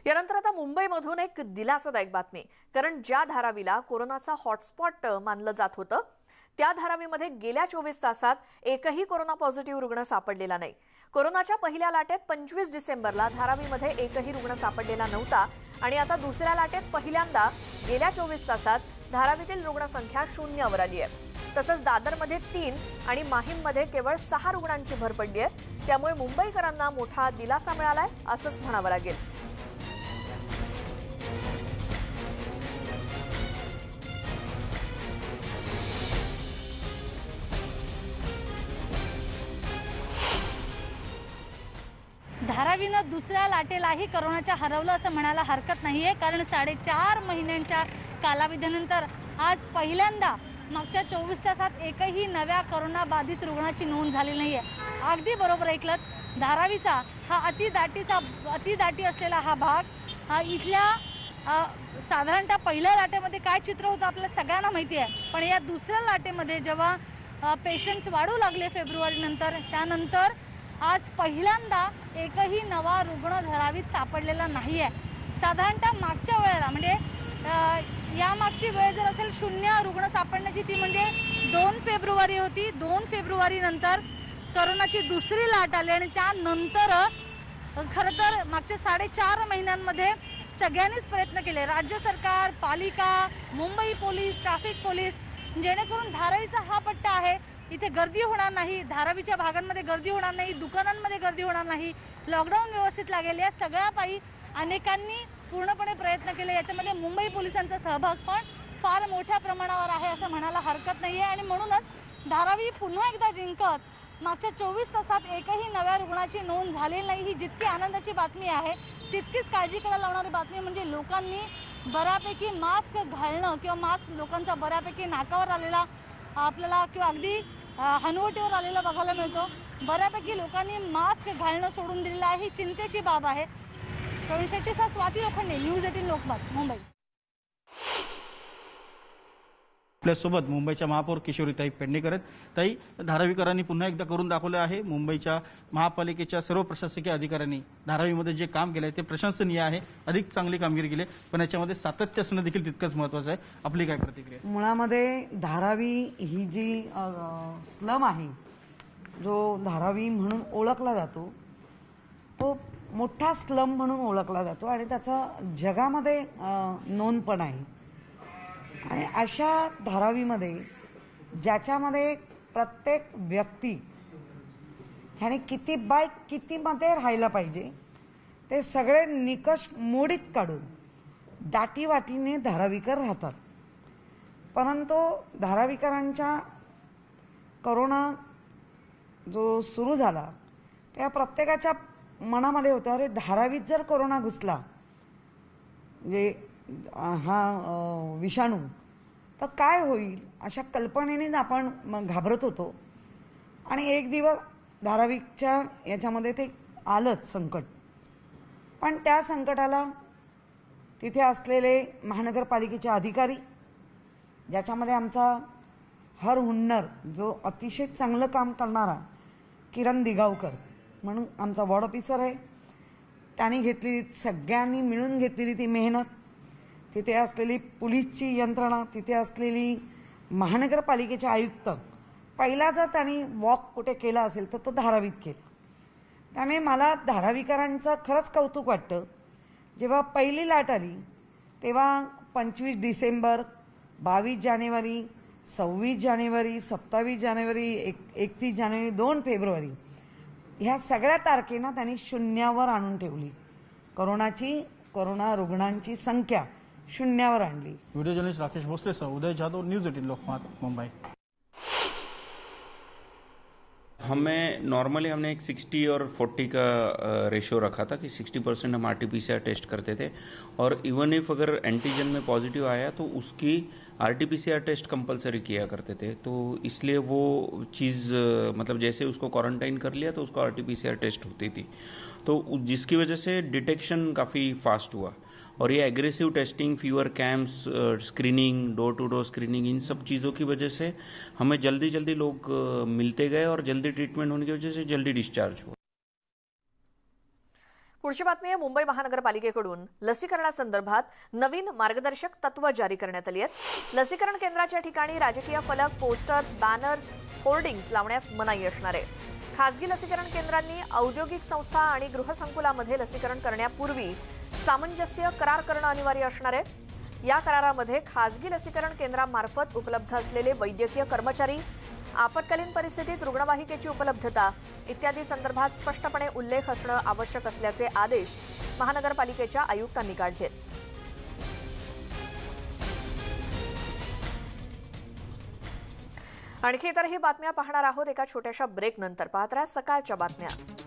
यानंतर आता मुंबईमधून एक दिलासादायक बातमी, कारण ज्या धारावीला कोरोनाचा हॉटस्पॉट मानलं जात होतं त्या धारावीमध्ये गेल्या 24 तासात एकही कोरोना पॉझिटिव्ह रुग्ण सापडलेला नाही। कोरोनाच्या पहिल्या लाटेत 25 डिसेंबरला धारावीमध्ये एकही रुग्ण सापडलेला नव्हता आणि आता दुसऱ्या लाटेत पहिल्यांदा गेल्या 24 तासात धारावीतील रुग्णसंख्या शून्यावर आली आहे। तसंच दादरमध्ये 3 आणि माहीममध्ये केवळ 6 रुग्णांची भर पडली आहे। त्यामुळे मुंबईकरांना मोठा दिलासा मिळालाय असंच म्हणावं लागेल। धारावीनं दुसऱ्या लाटेलाही कोरोनाच्या हरवलं असं म्हणायला हरकत नाहीये, कारण 4.5 महिन्यांच्या कालावधीनंतर आज पहिल्यांदा मागच्या 24 तासात एकही नव्या कोरोना बाधित रुग्णाची नोंद झाली नाहीये। अगदी बरोबर ऐकलं, धारावीचा हा अतिदाटी असलेला हा भाग इथल्या साधारणतः पहिल्या लाटेमध्ये काय चित्र होतं आपल्याला सगळ्यांना माहिती आहे, पण या दुसऱ्या लाटेमध्ये जेव्हा पेशंट्स वाढू लागले फेब्रुवारी नंतर, त्यानंतर आज पहिल्यांदा एकही नवा रुग्ण धारावीत सापडलेला नाहीये। साधारणतः मागच्या वेळेला म्हणजे या मागची वेळ जर असेल 0 रुग्ण सापडण्याची, ती म्हणजे 2 फेब्रुवारी होती। 2 फेब्रुवारी नंतर कोरोनाची दुसरी लाट आली आणि त्यानंतर खरं तर मागच्या 4.5 महिन्यांमध्ये सगळ्यांनीच प्रयत्न केले, राज्य सरकार, पालिका, मुंबई पोलीस, ट्रॅफिक पोलीस, जेणेकरून धारावीचा हा पट्टा आहे इथे गर्दी होणार नाही, धारावीच्या भागांमध्ये गर्दी होणार नाही, दुकानांमध्ये गर्दी होणार नाही, लॉकडाऊन व्यवस्थित लागेल, या सगळ्या पायी अनेकांनी पूर्णपणे प्रयत्न केले। याच्यामध्ये मुंबई पोलिसांचा सहभाग पण फार मोठ्या प्रमाणावर आहे असं म्हणायला हरकत नाहीये आणि म्हणूनच धारावी पुन्हा एकदा जिंकत मागच्या 24 तासात एकही नव्या रुग्णाची नोंद झालेली नाही। ही जितकी आनंदाची बातमी आहे तितकीच काळजीकडे लावणारी बातमी म्हणजे लोकांनी बऱ्यापैकी मास्क घालणं किंवा मास्क लोकांचा बऱ्यापैकी नाकावर आलेला आपल्याला किंवा अगदी हनुवटीवर आलेला बघायला मिळतो। बऱ्यापैकी लोकांनी मास्क घालणं सोडून दिलेलं आहे, ही चिंतेची बाब आहे। प्रवीण शेट्टीसह स्वाती लोखंडे, न्यूज 18 लोकमत, मुंबई। आपल्यासोबत मुंबईच्या महापौर किशोरीताई पेडणेकर आहेत। ताई, धारावीकरांनी पुन्हा एकदा करून दाखवले आहे। मुंबईच्या महापालिकेच्या सर्व प्रशासकीय अधिकाऱ्यांनी धारावीमध्ये जे काम केलंय ते प्रशंसनीय आहे, अधिक चांगली कामगिरी केली, पण याच्यामध्ये सातत्य असणं देखील तितकंच महत्त्वाचं आहे। आपली काय प्रतिक्रिया? मुळामध्ये धारावी ही जी स्लम आहे, जो धारावी म्हणून ओळखला जातो, तो मोठा स्लम म्हणून ओळखला जातो आणि त्याचा जगामध्ये नोंद पण आहे। आणि अशा धारावीमध्ये ज्याच्यामध्ये प्रत्येक व्यक्ती ह्याने किती बाय कितीमध्ये राहायला पाहिजे ते सगळे निकष मोडीत काढून दाटीवाटीने धारावीकर राहतात। परंतु धारावीकरांच्या कोरोना जो सुरू झाला त्या प्रत्येकाच्या मनामध्ये होतं, अरे धारावीत जर कोरोना घुसला म्हणजे हा विषाणू तर काय होईल, अशा कल्पनेनेच आपण घाबरत होतो। आणि एक दिवस धारावीच्या याच्यामध्ये ते आलंच संकट, पण त्या संकटाला तिथे असलेले महानगरपालिकेचे अधिकारी, ज्याच्यामध्ये आमचा हर हुन्नर जो अतिशय चांगलं काम करणारा किरण दिगावकर म्हणून आमचा वॉर्ड ऑफिसर आहे, त्यांनी घेतलेली, सगळ्यांनी मिळून घेतलेली ती मेहनत, तिथे असलेली पोलीसची यंत्रणा, तिथे असलेली महानगरपालिकेचे आयुक्त, पहिला जर त्यांनी वॉक कुठे केला असेल तर तो धारावीत केला। त्यामुळे मला धारावीकरांचं खरंच कौतुक वाटतं। जेव्हा पहिली लाट आली तेव्हा 25 डिसेंबर, 22 जानेवारी, 26 जानेवारी, 27 जानेवारी, 31 जानेवारी, 2 फेब्रुवारी ह्या सगळ्या तारखेना त्यांनी शून्यावर आणून ठेवली। कोरोना रुग्णांची संख्या शून्यावर आणली। व्हिडिओ जर्नलिस्ट राकेश भोसलेसह उदय जाधव, न्यूज 18 लोकमत, मुंबई। नॉर्मली हमने एक 60 और 40 का रेशियो रखा था कि 60% हम RT-PCR टेस्ट करते थे, और इवन इफ अगर एंटीजन में पॉजिटिव आया तो उसकी RT-PCR टेस्ट कंपलसरी किया करते थे। तो इसलिए वो चीज़ मतलब जैसे उसको क्वारंटाइन कर लिया तो उसको RT-PCR टेस्ट होती थी, तो जिसकी वजह से डिटेक्शन काफ़ी फास्ट हुआ। और ये aggressive testing, fever camps, screening, door to door screening, इन सब चीज़ों की वजह से हमें जल्दी जल्दी लोग मिलते गए और जल्दी ट्रीटमेंट होने की वजह से जल्दी डिस्चार्ज हुआ। पुढची बातमी आहे मुंबई महानगरपालिकेकडून लसीकरणासंदर्भात नवीन मार्गदर्शक तत्व जारी करण्यात आली आहेत. लसीकरण केंद्राच्या ठिकाणी राजकीय फलक, पोस्टर्स, बॅनर्स, होर्डिंग्स लावण्यास मनाई असणार आहे. खासगी लसीकरण केंद्रांनी औद्योगिक संस्था आणि गृहसंकुलामध्ये लसीकरण करण्यापूर्वी सामंजस्य करार करणं अनिवार्य असणार आहे. या करारामध्ये खासगी लसीकरण केंद्रामार्फत उपलब्ध असलेले वैद्यकीय कर्मचारी, आपत्कालीन परिस्थितीत रुग्णवाहिकेची उपलब्धता इत्यादी संदर्भात स्पष्टपणे उल्लेख असणं आवश्यक असल्याचे आदेश महानगरपालिकेच्या आयुक्तांनी काढले. आणखी इतरही बातम्या पाहणार आहोत एका छोट्याशा ब्रेक नंतर. पाहत राहा सकाळच्या बातम्या.